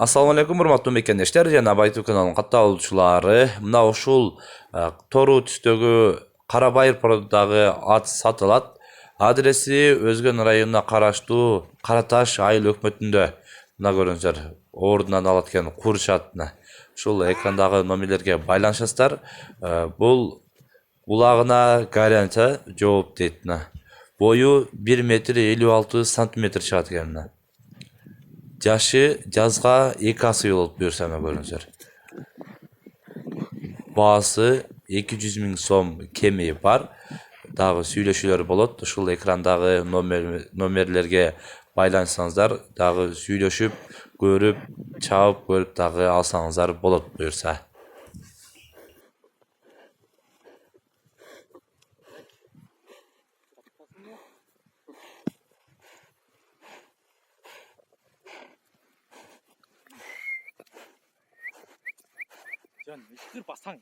Assalamu alaikum урматтуу мекендештер жана Байту каналынын катталуучулары. Мына ушул тору түстөгү Кара Байыр породдагы ат сатылат. Адреси Өзгөн районуна караштуу Кара Таш айыл өкмөтүндө. Мына көрүңүздөр, ордунан алат экен курч атына. Ушул экрандагы номерлерге байланышасыздар. Бул улагына гарантия жооп дейт. Бою 1 метр 56 сантиметр чыгат экен. Жашы жазга 2 асы болот буюрса көрүңүздөр. Баасы 200 000 сом кеми бар. Дагы сүйлөшүүлөр болот. Ушул экрандагы номерлерге байланышсаңыздар, дагы сүйлөшүп, көрүп, чабып көрүп дагы алсаңыздар болот буюрса. 전 ышкыр басаң